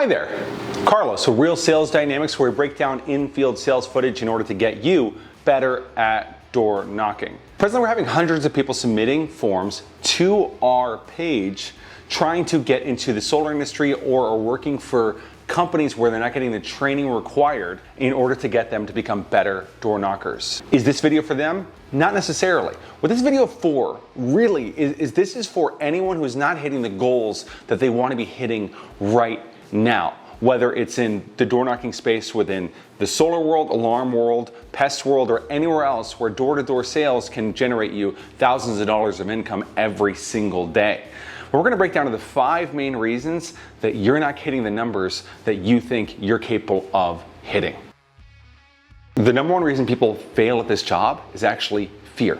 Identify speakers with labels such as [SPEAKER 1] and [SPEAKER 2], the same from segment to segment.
[SPEAKER 1] Hi there, Carlos, Real Sales Dynamics, where we break down in-field sales footage in order to get you better at door knocking. Presently, we're having hundreds of people submitting forms to our page trying to get into the solar industry or are working for companies where they're not getting the training required in order to get them to become better door knockers. Is this video for them? Not necessarily. What this video for really is this is for anyone who's not hitting the goals that they want to be hitting right now. Whether it's in the door knocking space within the solar world, alarm world, pest world, or anywhere else where door-to-door sales can generate you thousands of dollars of income every single day. We're going to break down to the 5 main reasons that you're not hitting the numbers that you think you're capable of hitting. The number one reason people fail at this job is actually fear.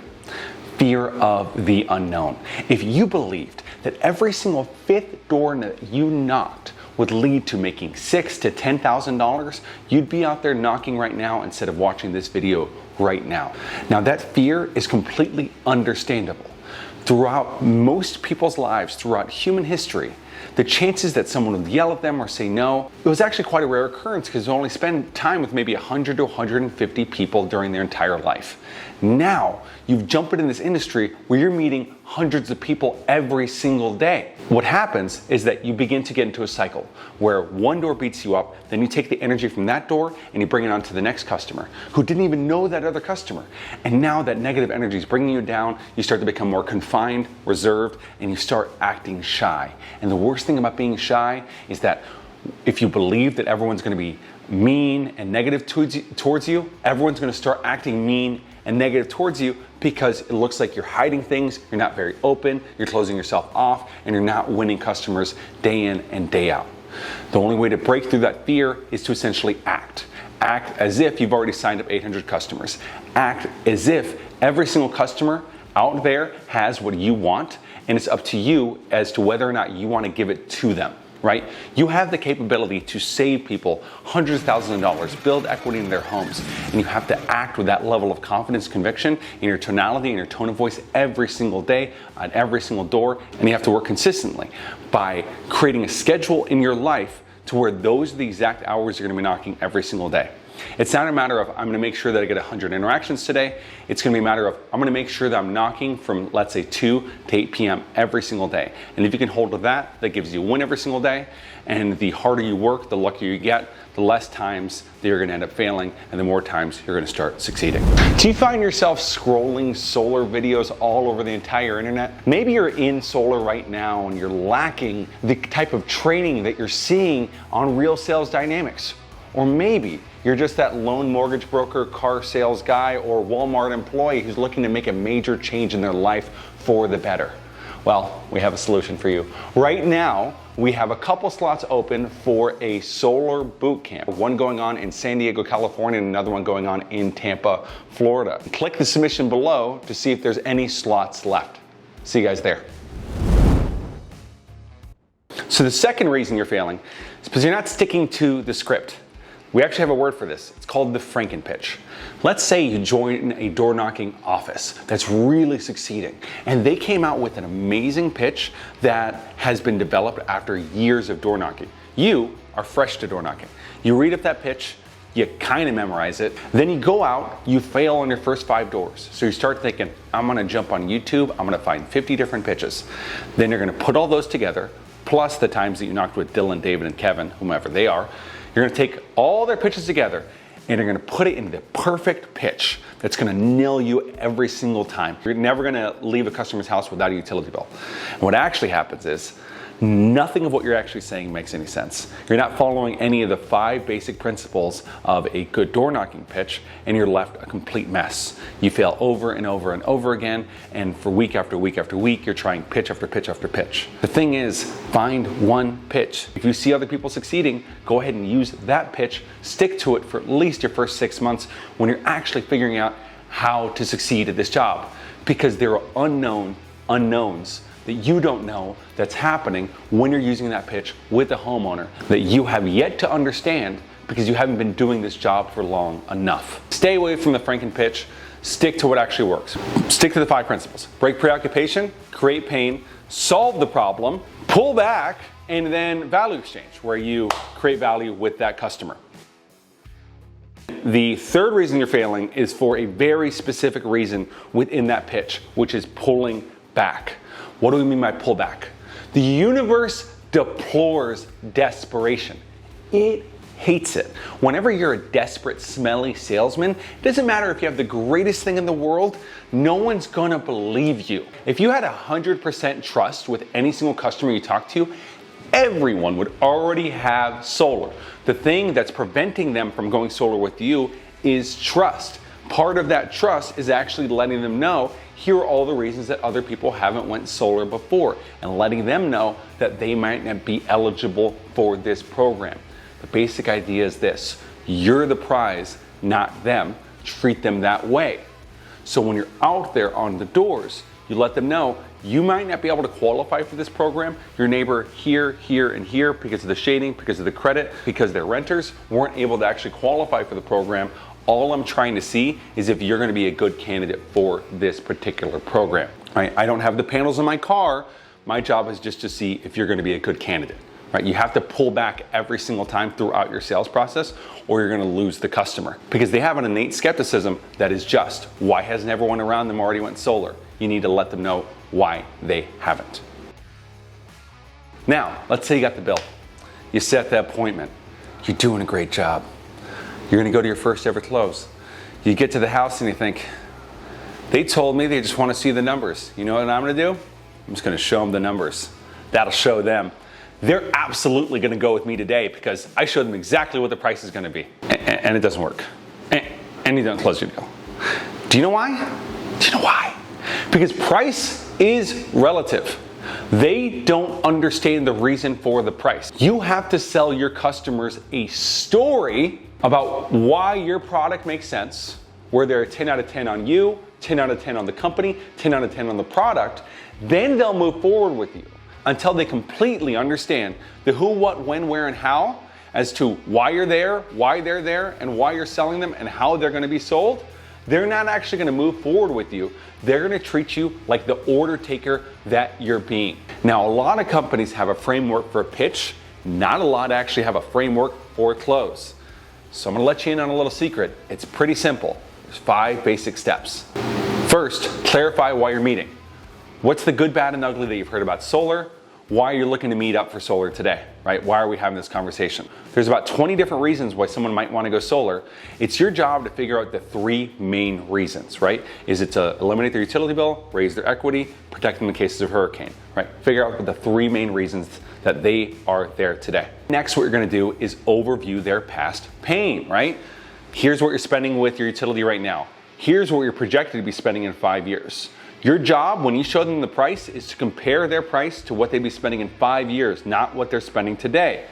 [SPEAKER 1] Fear of the unknown. If you believed that every single 5th door that you knocked would lead to making $6,000 to $10,000, you'd be out there knocking right now instead of watching this video right now. Now that fear is completely understandable. Throughout most people's lives, throughout human history, the chances that someone would yell at them or say no, it was actually quite a rare occurrence because they only spend time with maybe 100 to 150 people during their entire life. Now, you've jumped into this industry where you're meeting hundreds of people every single day. What happens is that you begin to get into a cycle where one door beats you up, then you take the energy from that door and you bring it on to the next customer who didn't even know that other customer. And now that negative energy is bringing you down, you start to become more confined, reserved, and you start acting shy. And the worst thing about being shy is that if you believe that everyone's going to be mean and negative towards you, everyone's going to start acting mean and negative towards you because it looks like you're hiding things, you're not very open, you're closing yourself off, and you're not winning customers day in and day out. The only way to break through that fear is to essentially act. Act as if you've already signed up 800 customers. Act as if every single customer out there has what you want, and it's up to you as to whether or not you want to give it to them. Right? You have the capability to save people hundreds of thousands of dollars, build equity in their homes, and you have to act with that level of confidence, conviction in your tonality and your tone of voice every single day on every single door, and you have to work consistently by creating a schedule in your life to where those are the exact hours you're going to be knocking every single day. It's not a matter of I'm going to make sure that I get 100 interactions today. It's going to be a matter of I'm going to make sure that I'm knocking from, let's say, 2 to 8 p.m. every single day. And if you can hold to that, that gives you a win every single day. And the harder you work, the luckier you get, the less times that you're going to end up failing, and the more times you're going to start succeeding. Do you find yourself scrolling solar videos all over the entire internet? Maybe you're in solar right now and you're lacking the type of training that you're seeing on Real Sales Dynamics. Or maybe you're just that lone mortgage broker, car sales guy, or Walmart employee who's looking to make a major change in their life for the better. Well, we have a solution for you. Right now, we have a couple slots open for a solar boot camp. One going on in San Diego, California, and another one going on in Tampa, Florida. Click the submission below to see if there's any slots left. See you guys there. So the second reason you're failing is because you're not sticking to the script. We actually have a word for this. It's called the Franken-pitch. Let's say you join a door knocking office that's really succeeding, and they came out with an amazing pitch that has been developed after years of door knocking. You are fresh to door knocking. You read up that pitch, you kind of memorize it, then you go out, you fail on your first 5 doors. So you start thinking, I'm gonna jump on YouTube, I'm gonna find 50 different pitches. Then you're gonna put all those together, plus the times that you knocked with Dylan, David, and Kevin, whomever they are. You're gonna take all their pitches together and you're gonna put it in the perfect pitch that's gonna nail you every single time. You're never gonna leave a customer's house without a utility bill. And what actually happens is, nothing of what you're actually saying makes any sense. You're not following any of the 5 basic principles of a good door knocking pitch, and you're left a complete mess. You fail over and over and over again, and for week after week after week, you're trying pitch after pitch after pitch. The thing is, find one pitch. If you see other people succeeding, go ahead and use that pitch, stick to it for at least your first 6 months when you're actually figuring out how to succeed at this job. Because there are unknowns that you don't know that's happening when you're using that pitch with a homeowner that you have yet to understand because you haven't been doing this job for long enough. Stay away from the Franken-pitch. Stick to what actually works. Stick to the 5 principles. Break preoccupation, create pain, solve the problem, pull back, and then value exchange, where you create value with that customer. The third reason you're failing is for a very specific reason within that pitch, which is pulling back. What do we mean by pull back? The universe deplores desperation. It hates it. Whenever you're a desperate, smelly salesman, it doesn't matter if you have the greatest thing in the world, no one's gonna believe you. If you had 100% trust with any single customer you talk to, everyone would already have solar. The thing that's preventing them from going solar with you is trust. Part of that trust is actually letting them know, here are all the reasons that other people haven't went solar before, and letting them know that they might not be eligible for this program. The basic idea is this: you're the prize, not them. Treat them that way. So when you're out there on the doors, you let them know you might not be able to qualify for this program. Your neighbor here, here, and here, because of the shading, because of the credit, because their renters weren't able to actually qualify for the program. All I'm trying to see is if you're gonna be a good candidate for this particular program. Right? I don't have the panels in my car. My job is just to see if you're gonna be a good candidate. Right? You have to pull back every single time throughout your sales process, or you're gonna lose the customer. Because they have an innate skepticism that is just, why hasn't everyone around them already went solar? You need to let them know why they haven't. Now, let's say you got the bill. You set the appointment. You're doing a great job. You're gonna go to your first ever close. You get to the house and you think, they told me they just wanna see the numbers. You know what I'm gonna do? I'm just gonna show them the numbers. That'll show them. They're absolutely gonna go with me today because I showed them exactly what the price is gonna be. And it doesn't work. And you don't close your deal. Do you know why? Do you know why? Because price is relative. They don't understand the reason for the price. You have to sell your customers a story about why your product makes sense, where they're 10 out of 10 on you, 10 out of 10 on the company, 10 out of 10 on the product. Then they'll move forward with you until they completely understand the who, what, when, where, and how as to why you're there, why they're there, and why you're selling them, and how they're gonna be sold. They're not actually gonna move forward with you. They're gonna treat you like the order taker that you're being. Now, a lot of companies have a framework for a pitch. Not a lot actually have a framework for a close. So I'm gonna let you in on a little secret. It's pretty simple. There's 5 basic steps. First, clarify why you're meeting. What's the good, bad, and ugly that you've heard about solar? Why you're looking to meet up for solar today, right? Why are we having this conversation? There's about 20 different reasons why someone might want to go solar. It's your job to figure out the 3 main reasons, right? Is it to eliminate their utility bill, raise their equity, protect them in cases of hurricane, right? Figure out the 3 main reasons that they are there today. Next, what you're going to do is overview their past pain, right? Here's what you're spending with your utility right now. Here's what you're projected to be spending in 5 years. Your job, when you show them the price, is to compare their price to what they'd be spending in 5 years, not what they're spending today.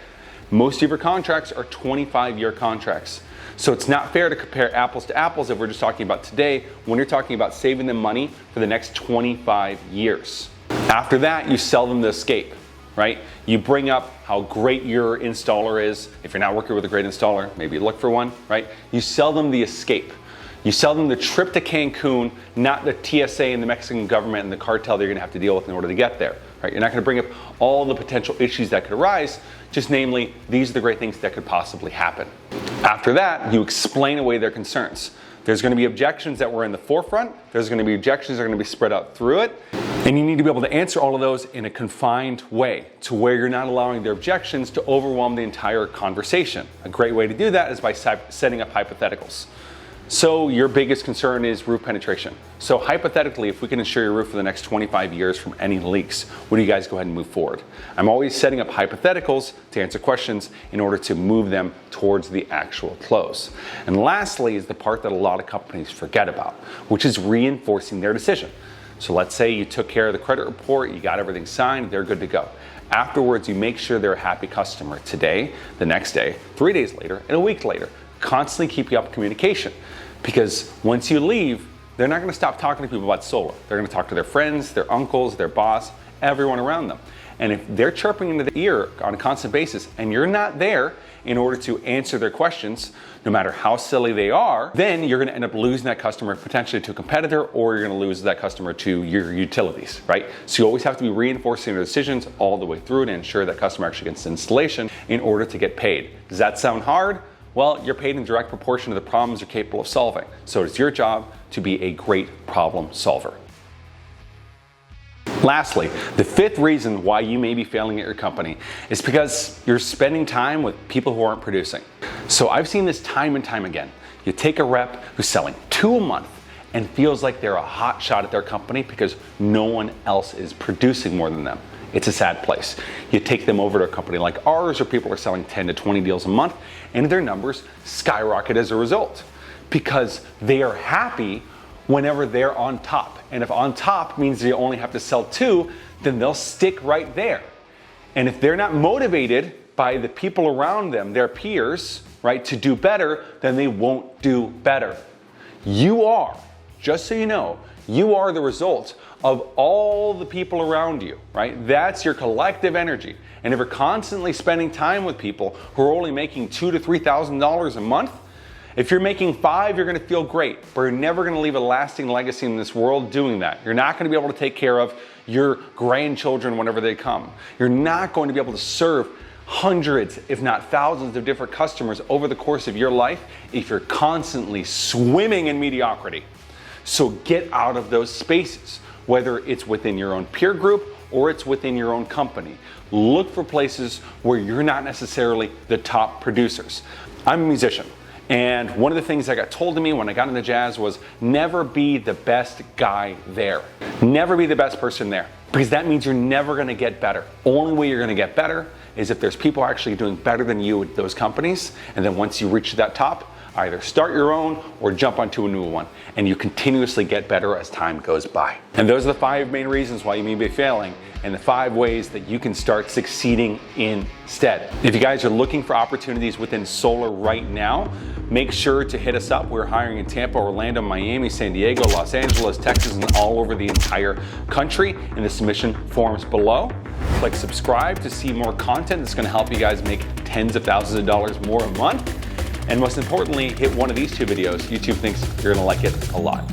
[SPEAKER 1] Most of your contracts are 25-year contracts. So it's not fair to compare apples to apples if we're just talking about today when you're talking about saving them money for the next 25 years. After that, you sell them the escape, right? You bring up how great your installer is. If you're not working with a great installer, maybe look for one, right? You sell them the escape. You sell them the trip to Cancun, not the TSA and the Mexican government and the cartel that you're gonna have to deal with in order to get there, right? You're not gonna bring up all the potential issues that could arise, just namely, these are the great things that could possibly happen. After that, you explain away their concerns. There's gonna be objections that were in the forefront, there's gonna be objections that are gonna be spread out through it, and you need to be able to answer all of those in a confined way to where you're not allowing their objections to overwhelm the entire conversation. A great way to do that is by setting up hypotheticals. So your biggest concern is roof penetration. So hypothetically, if we can insure your roof for the next 25 years from any leaks, would you guys go ahead and move forward? I'm always setting up hypotheticals to answer questions in order to move them towards the actual close. And lastly is the part that a lot of companies forget about, which is reinforcing their decision. So let's say you took care of the credit report, you got everything signed, they're good to go. Afterwards, you make sure they're a happy customer today, the next day, 3 days later, and a week later. Constantly keep you up communication. Because once you leave, they're not gonna stop talking to people about solar. They're gonna talk to their friends, their uncles, their boss, everyone around them. And if they're chirping into the ear on a constant basis and you're not there in order to answer their questions, no matter how silly they are, then you're gonna end up losing that customer potentially to a competitor, or you're gonna lose that customer to your utilities, right? So you always have to be reinforcing their decisions all the way through to ensure that customer actually gets installation in order to get paid. Does that sound hard? Well, you're paid in direct proportion to the problems you're capable of solving. So it's your job to be a great problem solver. Lastly, the fifth reason why you may be failing at your company is because you're spending time with people who aren't producing. So I've seen this time and time again. You take a rep who's selling 2 a month and feels like they're a hot shot at their company because no one else is producing more than them. It's a sad place. You take them over to a company like ours where people are selling 10 to 20 deals a month and their numbers skyrocket as a result because they are happy whenever they're on top. And if on top means they only have to sell 2, then they'll stick right there. And if they're not motivated by the people around them, their peers, right, to do better, then they won't do better. You are, just so you know, you are the result of all the people around you, right? That's your collective energy. And if you're constantly spending time with people who are only making $2,000 to $3,000 a month, if you're making 5, you're gonna feel great, but you're never gonna leave a lasting legacy in this world doing that. You're not gonna be able to take care of your grandchildren whenever they come. You're not going to be able to serve hundreds, if not thousands of different customers over the course of your life if you're constantly swimming in mediocrity. So get out of those spaces, whether it's within your own peer group or it's within your own company. Look for places where you're not necessarily the top producers. I'm a musician. And one of the things that got told to me when I got into jazz was never be the best guy there. Never be the best person there, because that means you're never gonna get better. Only way you're gonna get better is if there's people actually doing better than you at those companies, and then once you reach that top, either start your own or jump onto a new one, and you continuously get better as time goes by. And those are the 5 main reasons why you may be failing, and the 5 ways that you can start succeeding instead. If you guys are looking for opportunities within solar right now, make sure to hit us up. We're hiring in Tampa, Orlando, Miami, San Diego, Los Angeles, Texas, and all over the entire country in the submission forms below. Click subscribe to see more content that's gonna help you guys make tens of thousands of dollars more a month. And most importantly, hit one of these 2 videos. YouTube thinks you're gonna like it a lot.